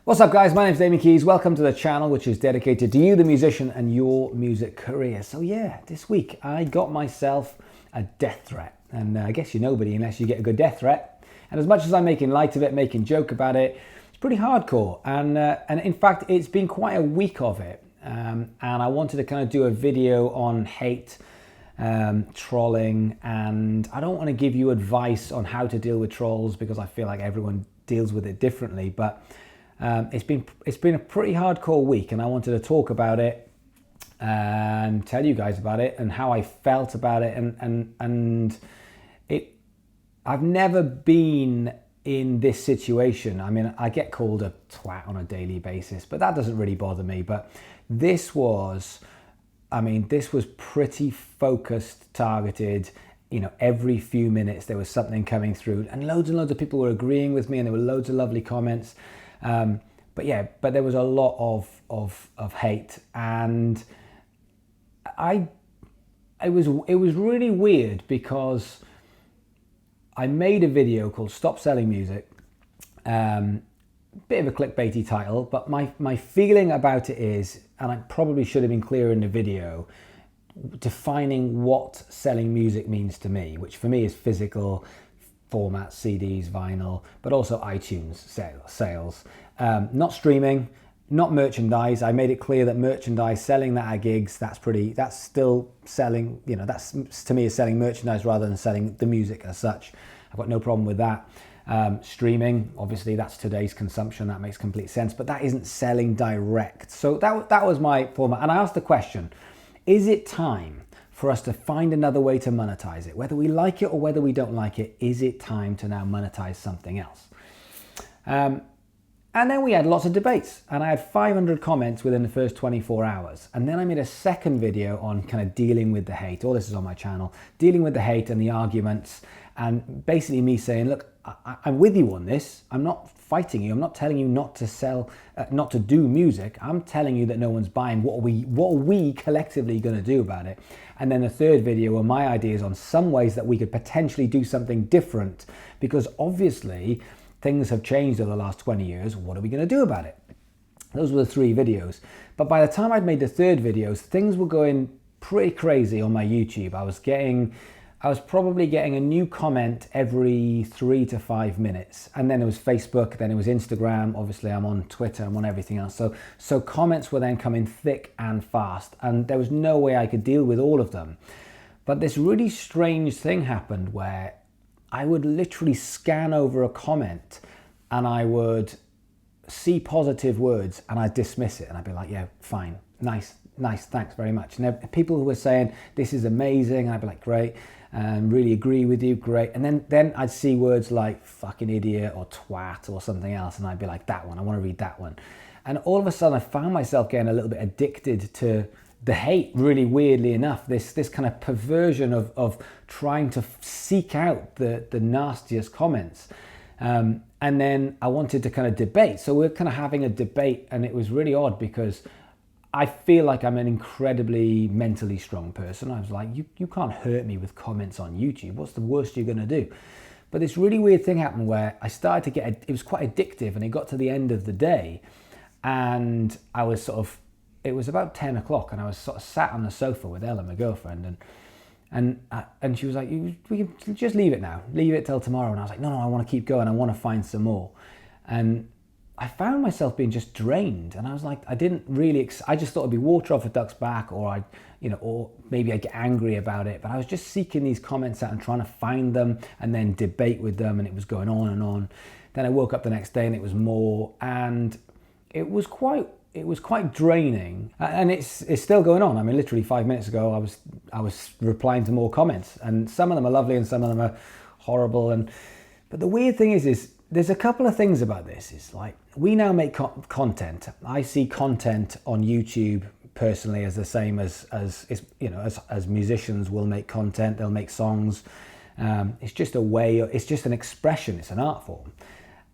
What's up guys, my name's Damian Keyes. Welcome to the channel which is dedicated to you, the musician, and your music career. So yeah, this week I got myself a death threat. And I guess you're nobody unless you get a good death threat. And as much as I'm making light of it, making joke about it, it's pretty hardcore. And in fact, it's been quite a week of it. And I wanted to kind of do a video on hate, trolling, and I don't want to give you advice on how to deal with trolls because I feel like everyone deals with it differently. But it's been a pretty hardcore week, and I wanted to talk about it and tell you guys about it and how I felt about it. And I've never been in this situation. I mean, I get called a twat on a daily basis, but that doesn't really bother me. But this was pretty focused, targeted. You know, every few minutes there was something coming through, and loads of people were agreeing with me, and there were loads of lovely comments. But there was a lot of hate, and it was really weird because I made a video called "Stop Selling Music." Bit of a clickbaity title, but my feeling about it is, and I probably should have been clearer in the video, defining what selling music means to me, which for me is physical format, CDs, vinyl, but also iTunes sales. Not streaming, not merchandise. I made it clear that merchandise, selling that at gigs, that's still selling, you know, that's to me is selling merchandise rather than selling the music as such. I've got no problem with that. Streaming, obviously that's today's consumption, that makes complete sense, but that isn't selling direct. So that was my format. And I asked the question, is it time for us to find another way to monetize it? Whether we like it or whether we don't like it, is it time to now monetize something else? And then we had lots of debates, and I had 500 comments within the first 24 hours. And then I made a second video on kind of dealing with the hate. All this is on my channel, dealing with the hate and the arguments, and basically me saying, look, I'm with you on this. I'm not fighting you. I'm not telling you not to sell, not to do music. I'm telling you that no one's buying. What are we collectively going to do about it? And then the third video were my ideas on some ways that we could potentially do something different, because obviously things have changed over the last 20 years. What are we going to do about it? Those were the three videos. But by the time I'd made the third videos, things were going pretty crazy on my YouTube. I was probably getting a new comment every 3 to 5 minutes. And then it was Facebook, then it was Instagram. Obviously I'm on Twitter, I'm on everything else. So comments were then coming thick and fast, and there was no way I could deal with all of them. But this really strange thing happened where I would literally scan over a comment and I would see positive words and I'd dismiss it, and I'd be like, yeah, fine, nice, thanks very much. And there were people who were saying, this is amazing, and I'd be like, great, and really agree with you, great. And then I'd see words like fucking idiot or twat or something else, and I'd be like, that one, I want to read that one. And all of a sudden I found myself getting a little bit addicted to the hate, really weirdly enough, this kind of perversion of trying to seek out the nastiest comments. And then I wanted to kind of debate. So we're kind of having a debate, and it was really odd because I feel like I'm an incredibly mentally strong person. I was like, you can't hurt me with comments on YouTube. What's the worst you're gonna do? But this really weird thing happened where I started to get, it was quite addictive, and it got to the end of the day, and I was it was about 10 o'clock, and I was sort of sat on the sofa with Ella, my girlfriend, and she was like, we can just leave it now, leave it till tomorrow. And I was like, no, I want to keep going. I want to find some more. And I found myself being just drained, and I was like, I didn't really, I just thought it'd be water off a duck's back, or or maybe I'd get angry about it. But I was just seeking these comments out and trying to find them and then debate with them, and it was going on and on. Then I woke up the next day and it was more, and it was quite draining, and it's still going on. I mean, literally 5 minutes ago, I was replying to more comments, and some of them are lovely and some of them are horrible. But the weird thing is there's a couple of things about this. It's like, we now make content. I see content on YouTube personally as the same as musicians will make content. They'll make songs. It's just a way. It's just an expression. It's an art form.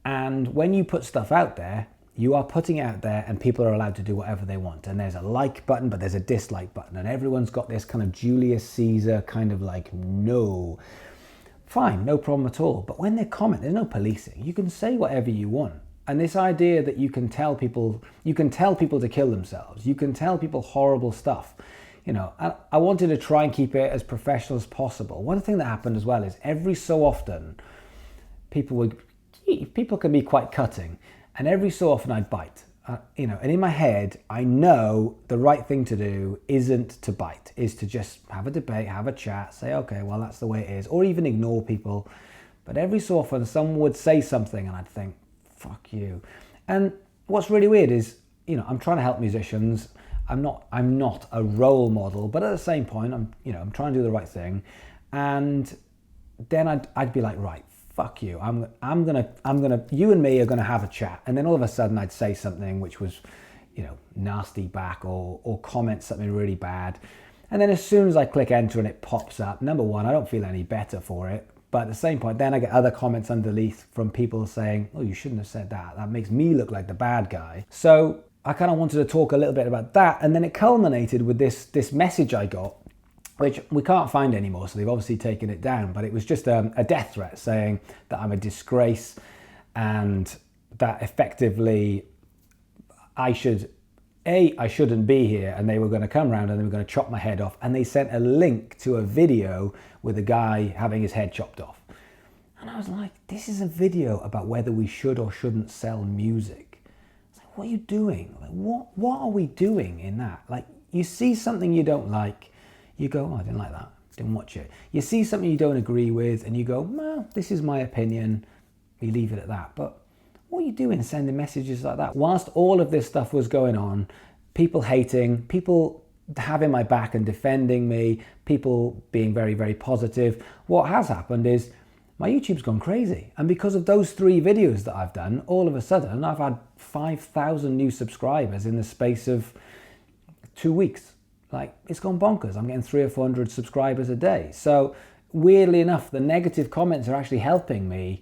And when you put stuff out there, you are putting it out there, and people are allowed to do whatever they want. And there's a like button, but there's a dislike button, and everyone's got this kind of Julius Caesar kind of like, no. Fine, no problem at all. But when they comment, there's no policing. You can say whatever you want. And this idea that you can tell people to kill themselves, you can tell people horrible stuff. You know, I wanted to try and keep it as professional as possible. One thing that happened as well is every so often people can be quite cutting, and every so often I'd bite. You know, and in my head, I know the right thing to do isn't to bite, is to just have a debate, have a chat, say, okay, well, that's the way it is, or even ignore people. But every so often someone would say something and I'd think, fuck you. And what's really weird is, you know, I'm trying to help musicians. I'm not a role model, but at the same point, I'm trying to do the right thing. And then I'd be like, right, fuck you. I'm gonna, you and me are gonna have a chat. And then all of a sudden I'd say something which was, you know, nasty back or comment something really bad. And then as soon as I click enter and it pops up, number one, I don't feel any better for it. But at the same point, then I get other comments underneath from people saying, oh, you shouldn't have said that. That makes me look like the bad guy. So I kind of wanted to talk a little bit about that. And then it culminated with this message I got, which we can't find anymore. So they've obviously taken it down. But it was just a death threat saying that I'm a disgrace and that effectively I shouldn't be here, and they were going to come around and they were going to chop my head off. And they sent a link to a video with a guy having his head chopped off. And I was like, this is a video about whether we should or shouldn't sell music. It's like, what are you doing? Like, what are we doing in that? Like, you see something you don't like, you go, oh, I didn't like that, didn't watch it. You see something you don't agree with and you go, well, this is my opinion, we leave it at that. But what are you doing sending messages like that? Whilst all of this stuff was going on, people hating, people having my back and defending me, people being very, very positive, what has happened is my YouTube's gone crazy. And because of those 3 videos that I've done, all of a sudden I've had 5,000 new subscribers in the space of 2 weeks. Like, it's gone bonkers. I'm getting 300 or 400 subscribers a day. So weirdly enough, the negative comments are actually helping me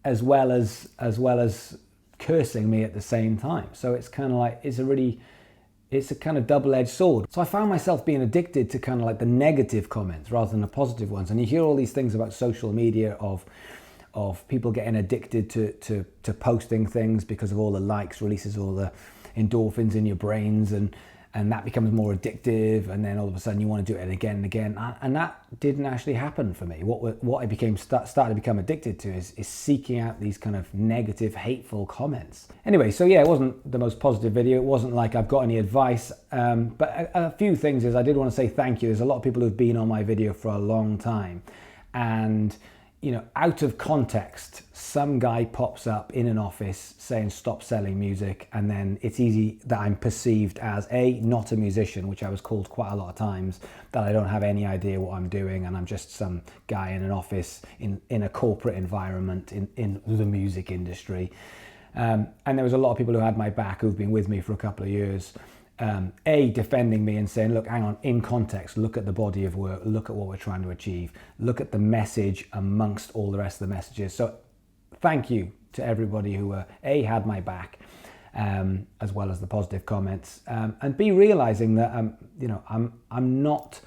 as well as cursing me at the same time. So it's kind of like, it's a kind of double-edged sword. So I found myself being addicted to kind of like the negative comments rather than the positive ones. And you hear all these things about social media of people getting addicted to posting things because of all the likes, releases all the endorphins in your brains, and that becomes more addictive, and then all of a sudden you want to do it again and again. And that didn't actually happen for me. What I started to become addicted to is seeking out these kind of negative, hateful comments. Anyway, so yeah, it wasn't the most positive video. It wasn't like I've got any advice, but a few things is I did want to say thank you. There's a lot of people who've been on my video for a long time, and you know, out of context, some guy pops up in an office saying stop selling music, and then it's easy that I'm perceived as not a musician, which I was called quite a lot of times, that I don't have any idea what I'm doing and I'm just some guy in an office in a corporate environment in the music industry. And there was a lot of people who had my back who've been with me for a couple of years. Defending me and saying, look, hang on, in context, look at the body of work, look at what we're trying to achieve, look at the message amongst all the rest of the messages. So thank you to everybody who had my back, as well as the positive comments, and B, realizing that I'm not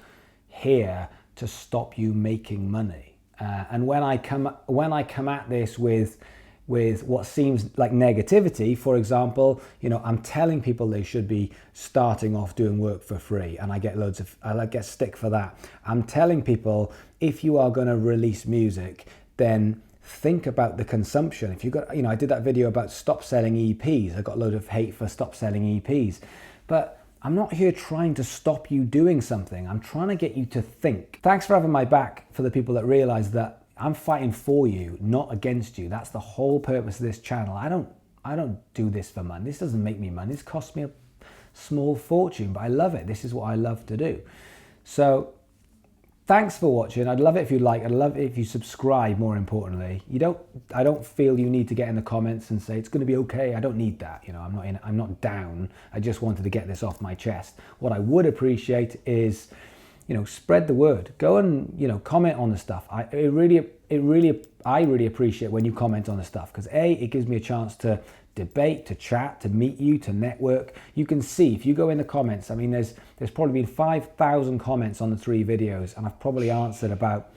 here to stop you making money. And when I come at this with what seems like negativity, for example, you know, I'm telling people they should be starting off doing work for free, and I get stick for that. I'm telling people, if you are going to release music, then think about the consumption. If you got, you know, I did that video about stop selling EPs. I got a load of hate for stop selling EPs, but I'm not here trying to stop you doing something. I'm trying to get you to think. Thanks for having my back, for the people that realize that I'm fighting for you, not against you. That's the whole purpose of this channel. I don't do this for money. This doesn't make me money. This costs me a small fortune, but I love it. This is what I love to do. So thanks for watching. I'd love it if you like. I'd love it if you subscribe, more importantly. I don't feel you need to get in the comments and say it's going to be okay. I don't need that. You know, I'm not down. I just wanted to get this off my chest. What I would appreciate is, you know, spread the word. Go and, you know, comment on the stuff. I really appreciate when you comment on the stuff, because it gives me a chance to debate, to chat, to meet you, to network. You can see if you go in the comments. I mean, there's probably been 5,000 comments on the 3 videos, and I've probably answered about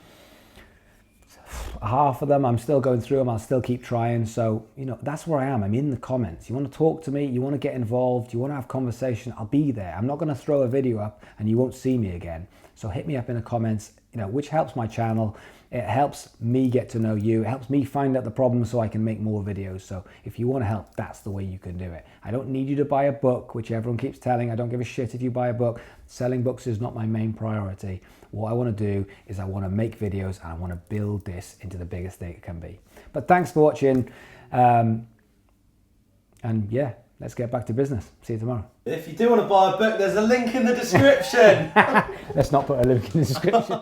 half of them. I'm still going through them. I'll still keep trying. So, you know, that's where I am. I'm in the comments. You want to talk to me, you want to get involved, you want to have conversation, I'll be there. I'm not going to throw a video up and you won't see me again. So hit me up in the comments, you know, which helps my channel. It helps me get to know you. It helps me find out the problems so I can make more videos. So if you want to help, that's the way you can do it. I don't need you to buy a book, which everyone keeps telling. I don't give a shit if you buy a book. Selling books is not my main priority. What I want to do is I want to make videos and I want to build this into the biggest thing it can be. But thanks for watching. And yeah, let's get back to business. See you tomorrow. If you do want to buy a book, there's a link in the description. Let's not put a link in the description.